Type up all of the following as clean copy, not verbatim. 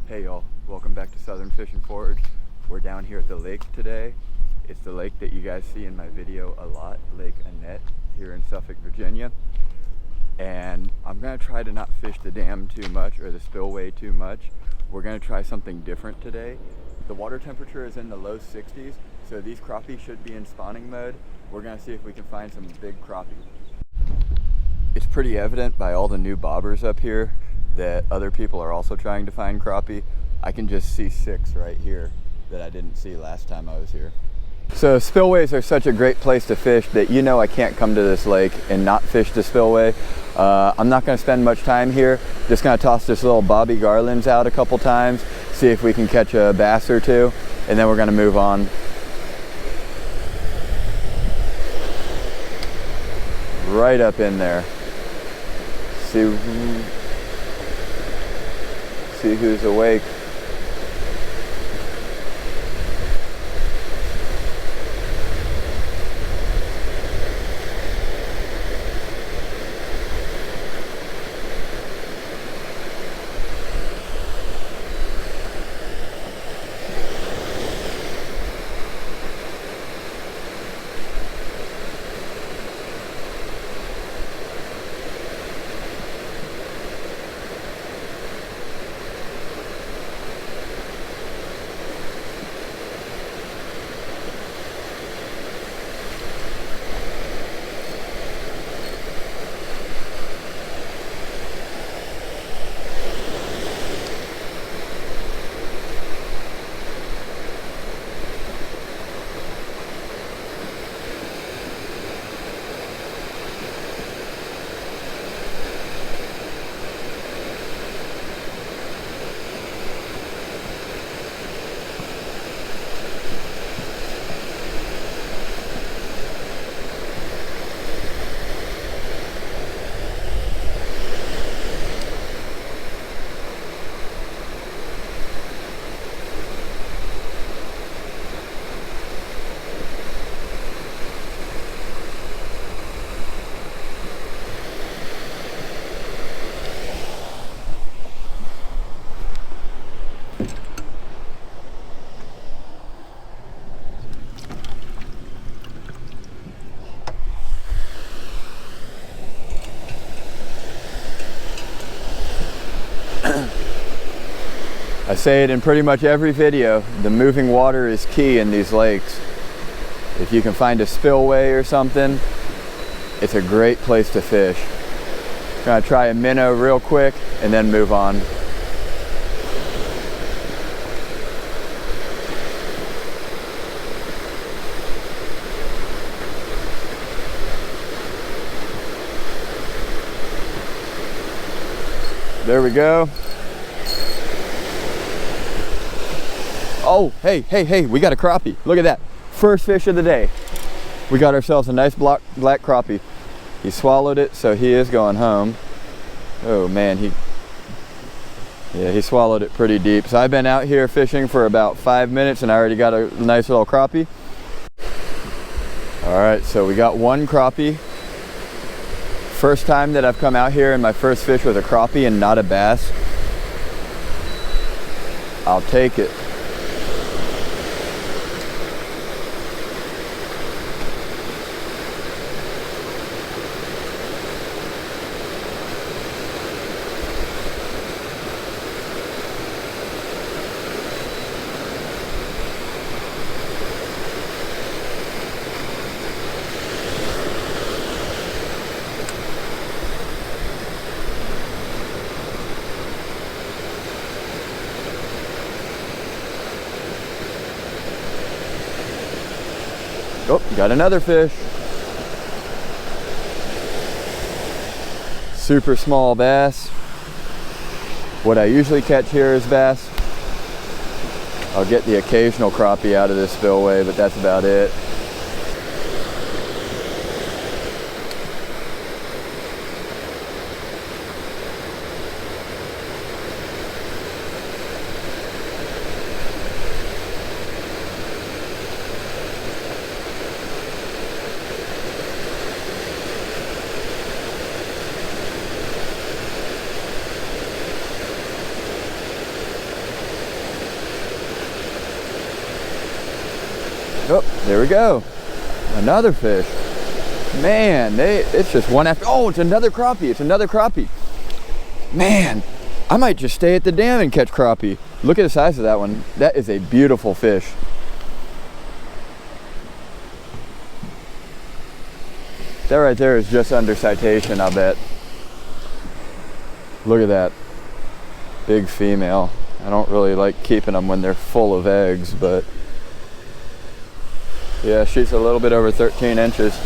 Hey y'all, welcome back to Southern Fishing Forge. We're down here at the lake today. It's the lake that you guys see in my video a lot, Lake Annette, here in Suffolk, Virginia. And I'm gonna try to not fish the dam too much or the spillway too much. We're gonna try something different today. The water temperature is in the low 60s, so these crappie should be in spawning mode. We're gonna see if we can find some big crappie. It's pretty evident by all the new bobbers up here that other people are also trying to find crappie. I can just see 6 right here that I didn't see last time I was here. So spillways are such a great place to fish that I can't come to this lake and not fish the spillway. I'm not going to spend much time here. Just going to toss this little Bobby Garlands out a couple times, see if we can catch a bass or two, and then we're going to move on. Right up in there. See who's awake. I say it in pretty much every video, the moving water is key in these lakes. If you can find a spillway or something, it's a great place to fish. I'm gonna try a minnow real quick and then move on. There we go. Oh, hey, we got a crappie. Look at that. First fish of the day. We got ourselves a nice black crappie. He swallowed it, so he is going home. Oh man, he swallowed it pretty deep. So I've been out here fishing for about 5 minutes and I already got a nice little crappie. All right, so we got one crappie. First time that I've come out here and my first fish was a crappie and not a bass. I'll take it. Oh, got another fish. Super small bass. What I usually catch here is bass. I'll get the occasional crappie out of this spillway, but that's about it. Oh, there we go. Another fish. Man, it's just one after. Oh, it's another crappie. It's another crappie. Man, I might just stay at the dam and catch crappie. Look at the size of that one. That is a beautiful fish. That right there is just under citation, I'll bet. Look at that. Big female. I don't really like keeping them when they're full of eggs, but yeah, she's a little bit over 13 inches.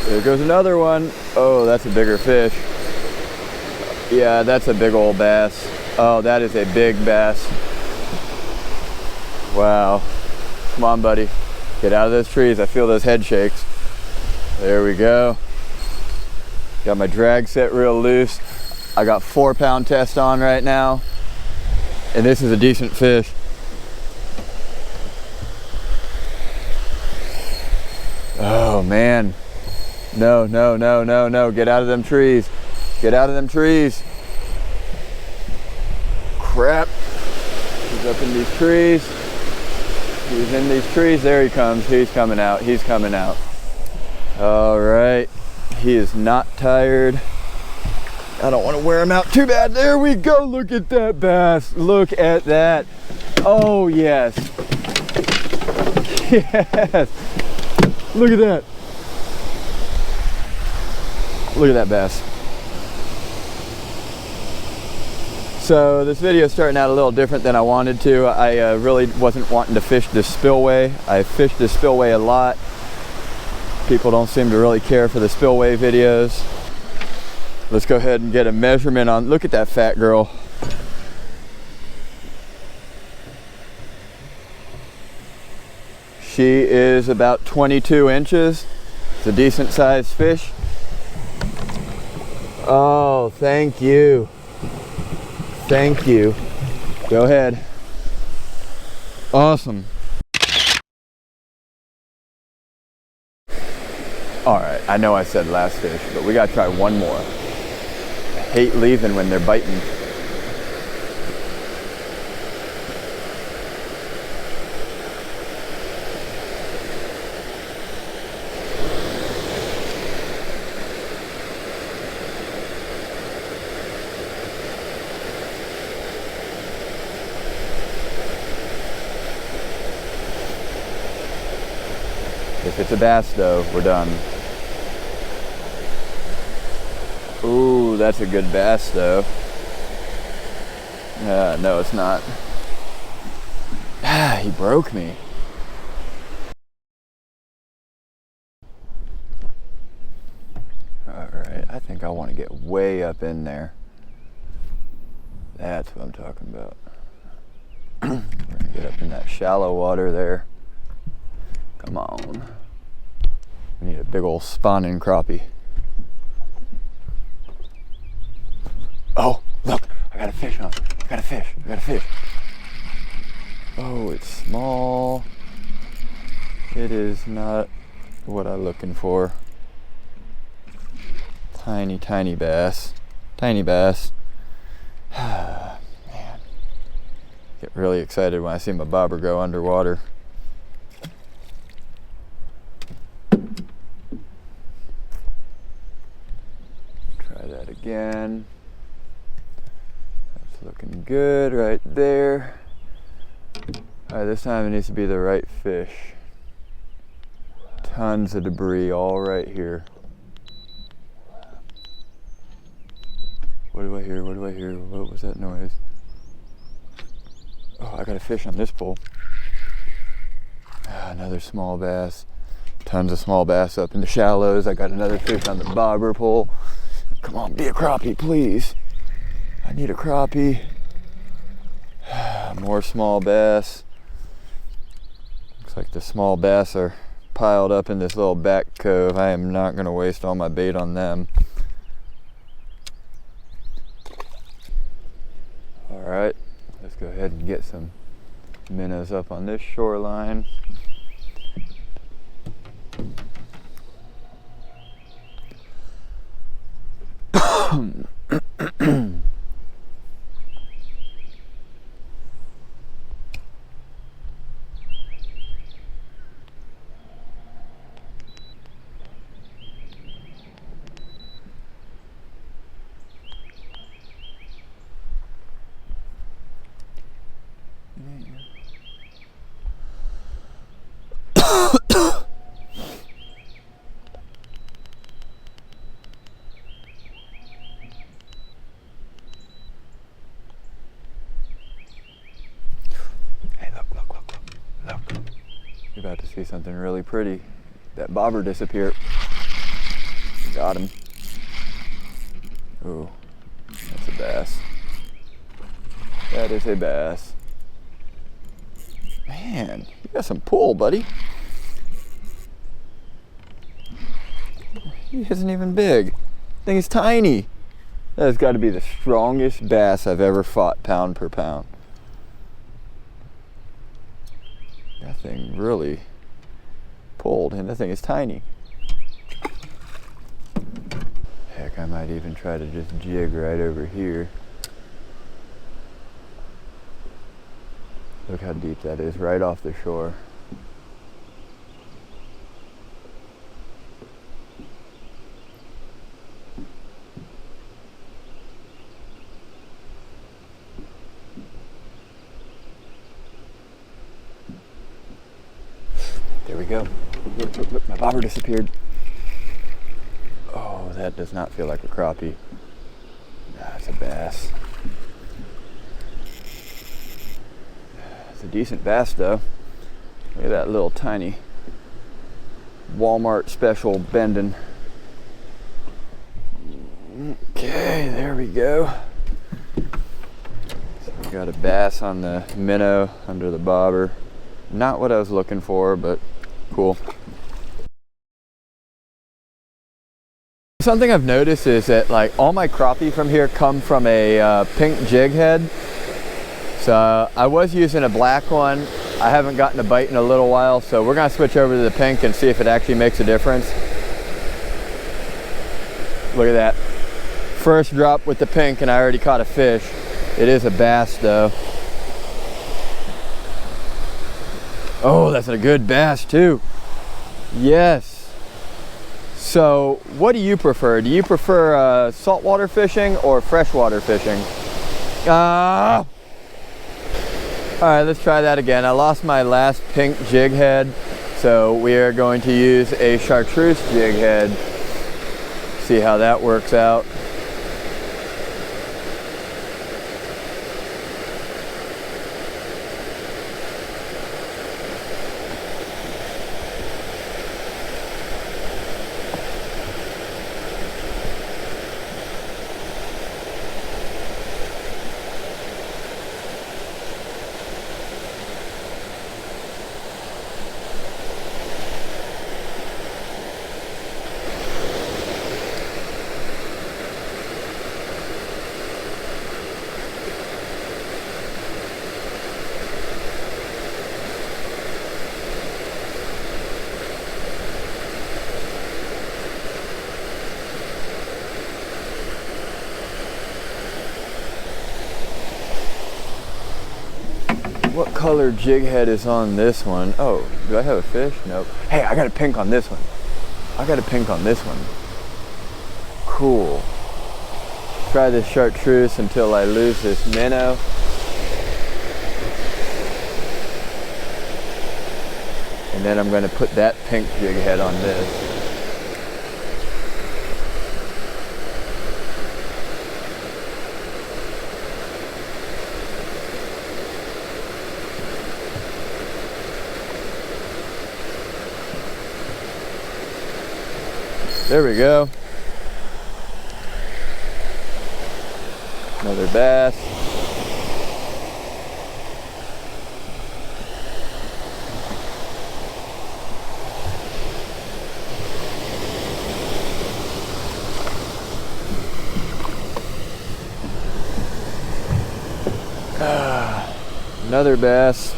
There goes another one. Oh, that's a bigger fish. Yeah, that's a big old bass. Oh, that is a big bass. Wow. Come on, buddy. Get out of those trees. I feel those head shakes. There we go. Got my drag set real loose. I got 4-pound test on right now. And this is a decent fish. Oh, man. No, no, no, no, no. Get out of them trees. Get out of them trees. Crap. He's up in these trees. He's in these trees. There he comes. He's coming out. He's coming out. All right. He is not tired. I don't want to wear him out too bad. There we go. Look at that bass. Look at that. Oh, yes. Yes. Look at that. Look at that bass. So this video is starting out a little different than I wanted to. I really wasn't wanting to fish this spillway. I fished this spillway a lot. People don't seem to really care for the spillway videos. Let's go ahead and get a measurement on, look at that fat girl. She is about 22 inches. It's a decent sized fish. Oh, thank you. Thank you. Go ahead. Awesome. All right, I know I said last fish, but we gotta try one more. I hate leaving when they're biting. If it's a bass though, we're done. Ooh, that's a good bass though. No, it's not. Ah, he broke me. All right, I think I want to get way up in there. That's what I'm talking about. We're gonna get up in that shallow water there. Come on. We need a big old spawning crappie. Oh, look, I got a fish on. I got a fish. I got a fish. Oh, it's small. It is not what I'm looking for. Tiny, tiny bass. Tiny bass. Man. Get really excited when I see my bobber go underwater. Try that again. That's looking good right there. All right, this time it needs to be the right fish. Tons of debris all right here. What do I hear? What do I hear? What was that noise? Oh, I got a fish on this pole. Ah, another small bass. Tons of small bass up in the shallows. I got another fish on the bobber pole. Come on, be a crappie, please. I need a crappie. More small bass. Looks like the small bass are piled up in this little back cove. I am not going to waste all my bait on them. Alright, let's go ahead and get some minnows up on this shoreline. You're about to see something really pretty. That bobber disappeared. Got him. Ooh, that's a bass. That is a bass. Man, you got some pull, buddy. He isn't even big. Thing is tiny. That has got to be the strongest bass I've ever fought pound per pound. That thing really pulled, and that thing is tiny. Heck, I might even try to just jig right over here. Look how deep that is, right off the shore. There we go. Look, look, look, my bobber disappeared. Oh, that does not feel like a crappie. That's a bass. It's a decent bass though. Look at that little tiny Walmart special bending. Okay, there we go. So we got a bass on the minnow under the bobber. Not what I was looking for, but cool. Something I've noticed is that like all my crappie from here come from a pink jig head. So I was using a black one. I haven't gotten a bite in a little while, so we're gonna switch over to the pink and see if it actually makes a difference. Look at that. First drop with the pink and I already caught a fish. It is a bass though. Oh, that's a good bass too. Yes. So what do you prefer? Do you prefer saltwater fishing or freshwater fishing? All right, let's try that again. I lost my last pink jig head, so we are going to use a chartreuse jig head. See how that works out. color jig head is on this one? Oh, do I have a fish? Nope. Hey, I got a pink on this one. I got a pink on this one. Cool. Try this chartreuse until I lose this minnow. And then I'm going to put that pink jig head on this. There we go. Another bass. Another bass.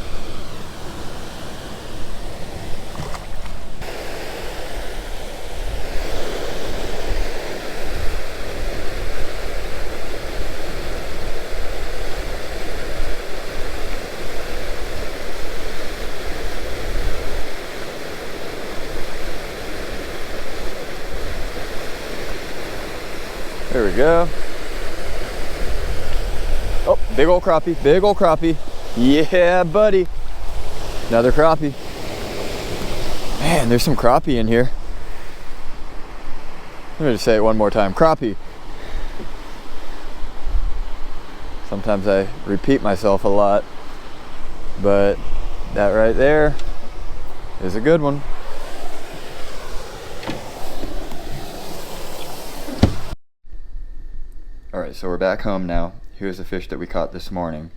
There we go. Oh, big old crappie, big old crappie. Yeah, buddy. Another crappie. Man, there's some crappie in here. Let me just say it one more time. Crappie. Sometimes I repeat myself a lot, but that right there is a good one. Alright, so we're back home now. Here's the fish that we caught this morning.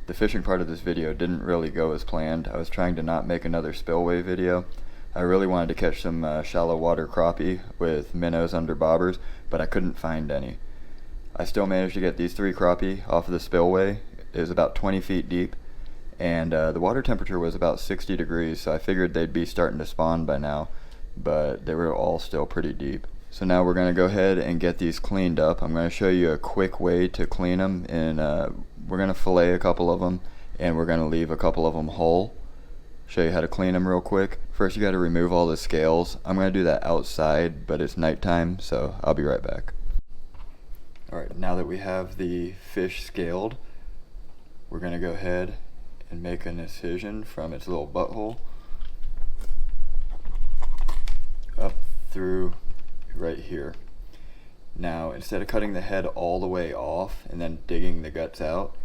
The fishing part of this video didn't really go as planned. I was trying to not make another spillway video. I really wanted to catch some shallow water crappie with minnows under bobbers, but I couldn't find any. I still managed to get these 3 crappie off of the spillway. It was about 20 feet deep, and the water temperature was about 60 degrees, so I figured they'd be starting to spawn by now, but they were all still pretty deep. So now we're going to go ahead and get these cleaned up. I'm going to show you a quick way to clean them, and we're going to fillet a couple of them, and we're going to leave a couple of them whole. Show you how to clean them real quick. First you got to remove all the scales. I'm going to do that outside, but it's nighttime, so I'll be right back. Alright, now that we have the fish scaled, we're going to go ahead and make an incision from its little butthole up through right here. Now, instead of cutting the head all the way off and then digging the guts out,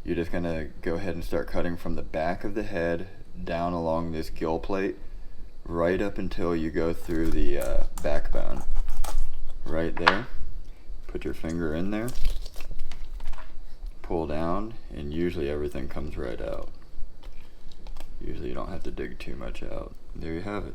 you're just going to go ahead and start cutting from the back of the head down along this gill plate right up until you go through the backbone. Right there. Put your finger in there, pull down, and usually everything comes right out. Usually you don't have to dig too much out. There you have it.